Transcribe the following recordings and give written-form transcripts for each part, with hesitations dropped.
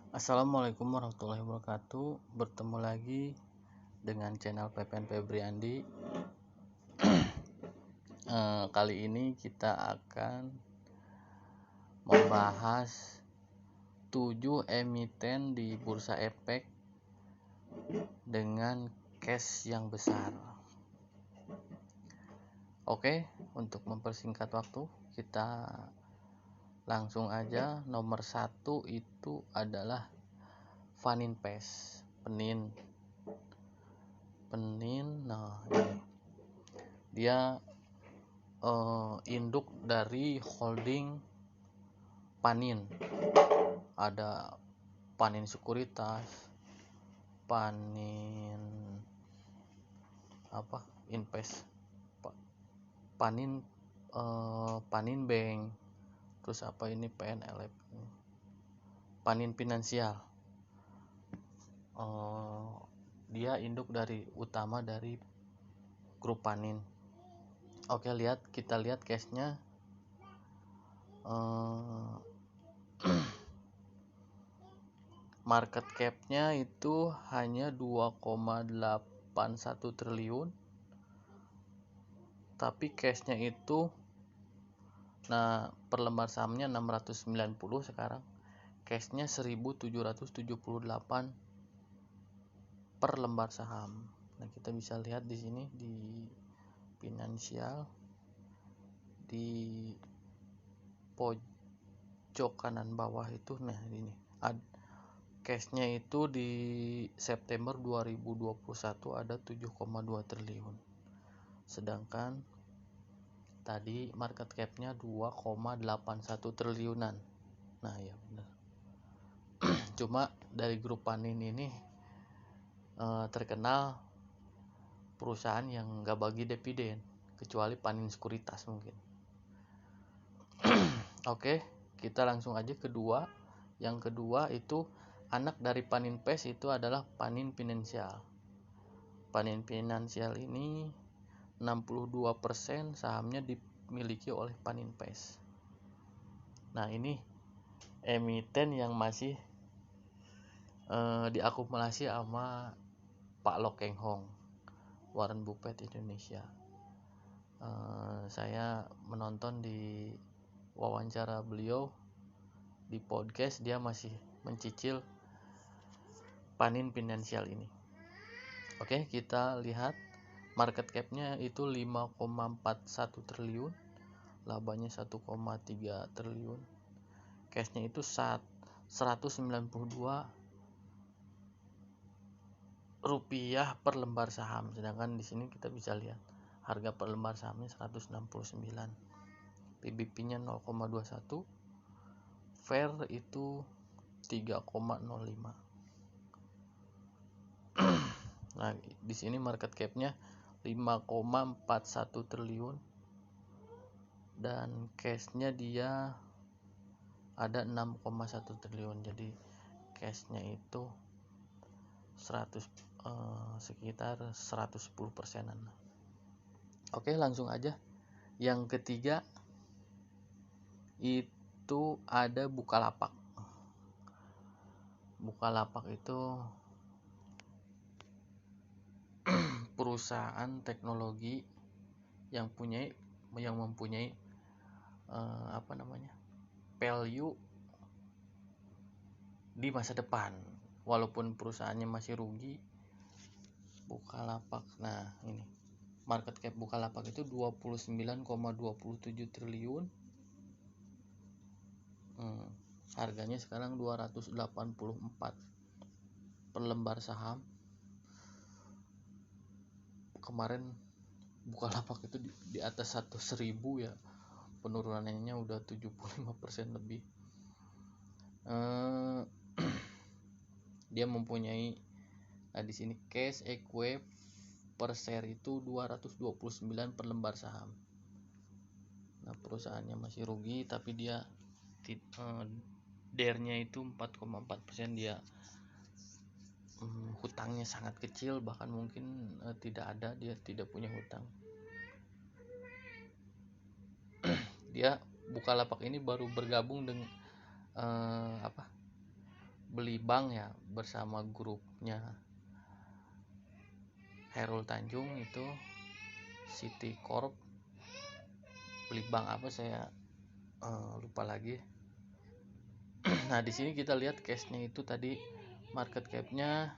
Assalamualaikum warahmatullahi wabarakatuh. Bertemu lagi dengan channel Pepen Febriandi. Kali ini kita akan membahas 7 emiten di Bursa Efek dengan cash yang besar. Oke, untuk mempersingkat waktu, kita langsung aja. Nomor 1 itu adalah Paninvest. Penin. Nah, ini dia induk dari holding Panin. Ada Panin Sekuritas, Panin Invest, Panin Panin Bank, terus PNLF, Panin Finansial. Dia induk utama dari grup Panin. Oke, kita lihat cashnya. Market capnya itu hanya 2,81 triliun, tapi cashnya itu, per lembar sahamnya 690 sekarang, cashnya 1.778 per lembar saham. Nah, kita bisa lihat di sini di finansial, di pojok kanan bawah itu. Nah, ini cashnya itu di September 2021 ada 7,2 triliun, sedangkan tadi market capnya 2,81 triliunan. Nah, ya benar. Cuma dari grup Panin ini terkenal perusahaan yang nggak bagi dividen, kecuali Panin Sekuritas mungkin. Oke, kita langsung aja kedua. Yang kedua itu anak dari Paninvest itu adalah Panin Finansial. Panin Finansial ini 62% sahamnya dimiliki oleh Paninvest. Nah, ini emiten yang masih diakumulasi sama Pak Lo Keng Hong, Warren Buffett Indonesia. Saya menonton di wawancara beliau di podcast, dia masih mencicil Panin Finansial ini. Oke, kita lihat market capnya itu 5,41 triliun, labanya 1,3 triliun, cashnya itu 192 rupiah per lembar saham, sedangkan di sini kita bisa lihat harga per lembar sahamnya 169, PBP-nya 0,21, fair itu 3,05. Nah, di sini market cap-nya 5,41 triliun dan cash-nya dia ada 6,1 triliun. Jadi cash-nya itu sekitar 110%-an. Oke, langsung aja. Yang ketiga itu ada Bukalapak. Bukalapak itu perusahaan teknologi yang mempunyai value di masa depan, walaupun perusahaannya masih rugi. Bukalapak, nah ini market cap Bukalapak itu 29,27 triliun. Harganya sekarang 284 per lembar saham. Kemarin Bukalapak itu di atas 1.000 ya, penurunannya udah 75% lebih. Dia mempunyai di sini cash equity per share itu 229 per lembar saham. Nah, perusahaannya masih rugi, tapi dia DER-nya itu 4,4%. Dia hutangnya sangat kecil, bahkan mungkin tidak ada, dia tidak punya hutang. Dia Bukalapak ini baru bergabung dengan beli bank ya bersama grupnya Hairul Tanjung, itu City Corp. Beli bank apa saya lupa lagi. Nah di sini kita lihat cashnya itu tadi market capnya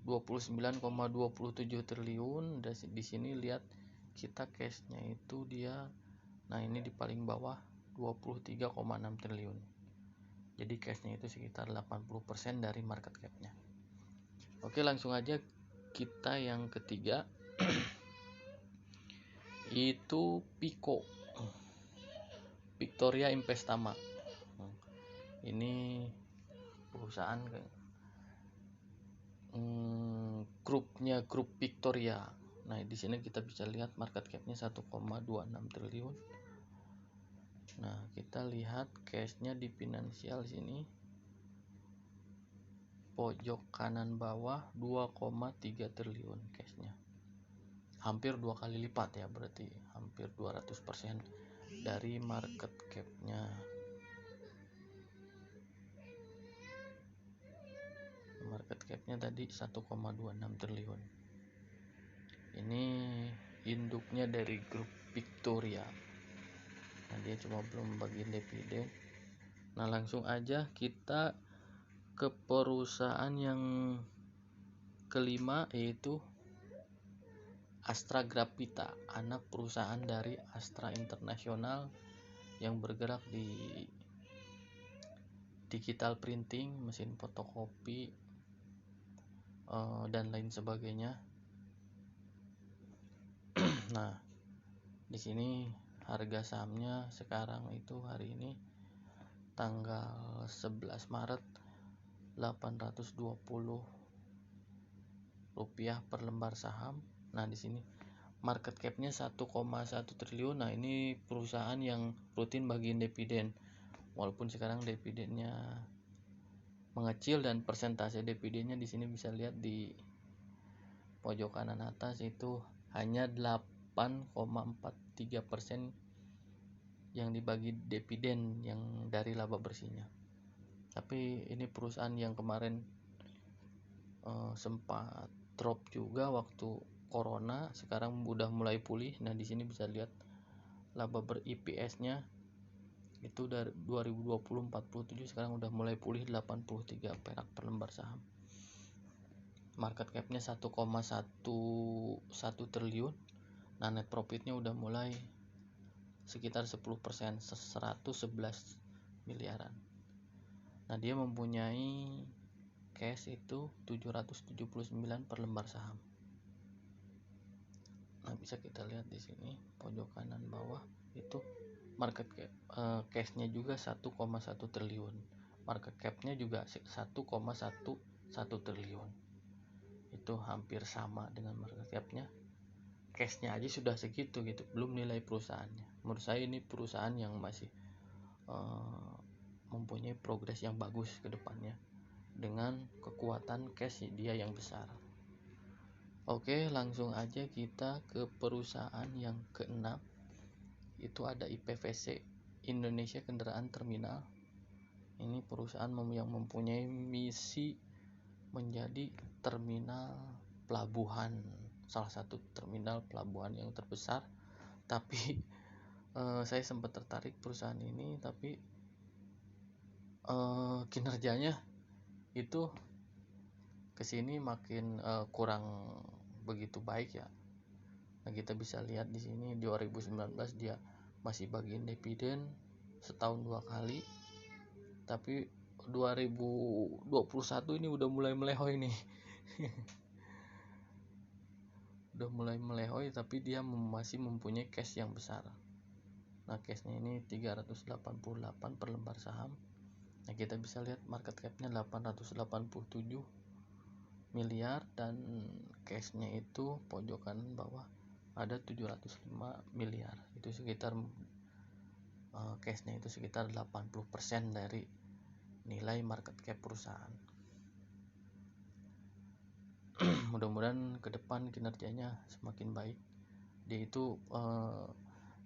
29,27 triliun. Dan di sini lihat kita cashnya itu dia, nah ini di paling bawah 23,6 triliun. Jadi cashnya itu sekitar 80% dari market capnya. Oke, langsung aja kita yang ketiga itu Pico, Victoria Investama. Ini perusahaan grupnya grup Victoria. Nah di sini kita bisa lihat market capnya 1,26 triliun. Nah kita lihat cashnya di finansial sini pojok kanan bawah 2,3 triliun cashnya, hampir 2 kali lipat ya, berarti hampir 200% dari market capnya. Market capnya tadi 1,26 triliun. Ini induknya dari grup Victoria. Nah dia cuma belum bagian dividen. Nah langsung aja kita ke perusahaan yang kelima, yaitu Astra Grafita, anak perusahaan dari Astra International yang bergerak di digital printing, mesin fotokopi, dan lain sebagainya. Nah, di sini harga sahamnya sekarang itu hari ini tanggal 11 Maret 820 rupiah per lembar saham. Nah, di sini market capnya 1,1 triliun. Nah, ini perusahaan yang rutin bagiin dividen. Walaupun sekarang dividennya mengecil dan persentase dividennya di sini bisa lihat di pojok kanan atas itu hanya 8,43% yang dibagi dividen yang dari laba bersihnya. Tapi ini perusahaan yang kemarin sempat drop juga waktu corona, sekarang udah mulai pulih. Nah di sini bisa lihat laba ber EPS-nya itu dari 2020 47, sekarang udah mulai pulih 83 perak per lembar saham. Market capnya 1,11 triliun. Nah net profitnya udah mulai sekitar 10%, 111 miliaran. Nah dia mempunyai cash itu 779 per lembar saham. Nah bisa kita lihat di sini pojok kanan bawah itu market cap, cashnya juga 1,1 triliun, market capnya juga 1,11 triliun. Itu hampir sama dengan market capnya. Cashnya aja sudah segitu gitu, belum nilai perusahaannya. Menurut saya ini perusahaan yang masih mempunyai progres yang bagus ke depannya dengan kekuatan cash dia yang besar. Oke, langsung aja kita ke perusahaan yang keenam, itu ada IPVC, Indonesia Kendaraan Terminal. Ini perusahaan yang mempunyai misi menjadi terminal pelabuhan, salah satu terminal pelabuhan yang terbesar. Tapi saya sempat tertarik perusahaan ini, tapi kinerjanya itu kesini makin kurang begitu baik ya. Nah kita bisa lihat di sini 2019 dia masih bagian dividen setahun 2 kali, tapi 2021 ini udah mulai melehoi nih. Udah mulai melehoi, tapi dia masih mempunyai cash yang besar. Nah cashnya ini 388 per lembar saham. Nah kita bisa lihat market capnya 887 miliar dan cashnya itu pojok kanan bawah ada 705 miliar. Itu sekitar cashnya itu sekitar 80% dari nilai market cap perusahaan. Mudah-mudahan ke depan kinerjanya semakin baik. Dia itu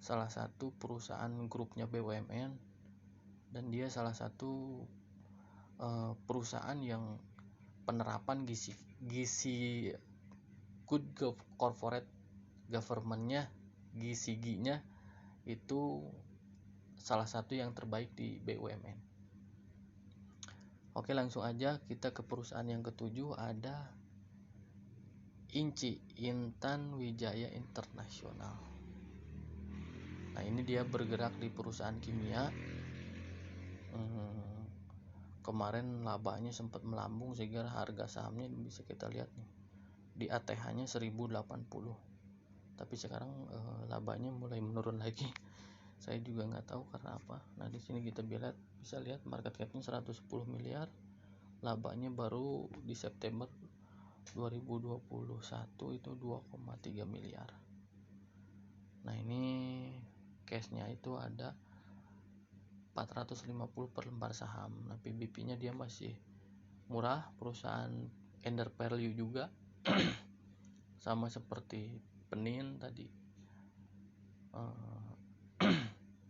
salah satu perusahaan grupnya BUMN dan dia salah satu perusahaan yang penerapan gizi good corporate government-nya, GCG-nya itu salah satu yang terbaik di BUMN. Oke, langsung aja kita ke perusahaan yang ketujuh, ada INCI, Intan Wijaya Internasional. Nah, ini dia bergerak di perusahaan kimia. Kemarin labanya sempat melambung sehingga harga sahamnya bisa kita lihat nih, di ATH-nya 1080. Tapi sekarang labanya mulai menurun lagi. Saya juga nggak tahu karena apa. Nah, di sini kita bisa lihat market cap-nya 110 miliar. Labanya baru di September 2021 itu 2,3 miliar. Nah, ini cash-nya itu ada 450 per lembar saham. Nah, PBP-nya dia masih murah, perusahaan under value juga. Sama seperti Penin tadi.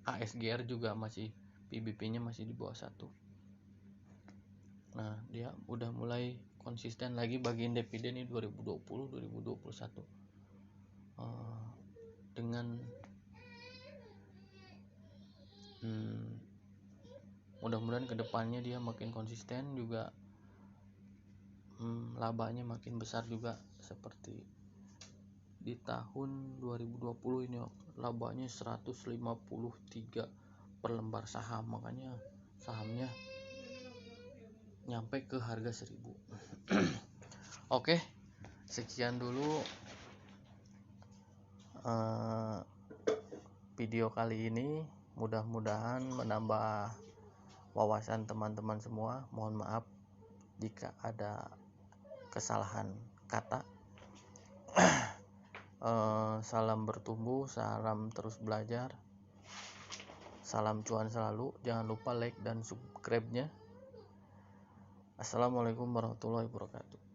ASGR juga masih PBP-nya masih di bawah 1. Nah, dia udah mulai konsisten lagi bagiin dividen di 2020 2021. Dengan mudah-mudahan kedepannya dia makin konsisten juga, labanya makin besar juga seperti di tahun 2020 ini labanya 153 per lembar saham, makanya sahamnya nyampe ke harga 1000. Oke, sekian dulu video kali ini, mudah-mudahan menambah wawasan teman-teman semua. Mohon maaf jika ada kesalahan kata. Salam bertumbuh, salam terus belajar, salam cuan selalu. Jangan lupa like dan subscribe-nya. Assalamualaikum warahmatullahi wabarakatuh.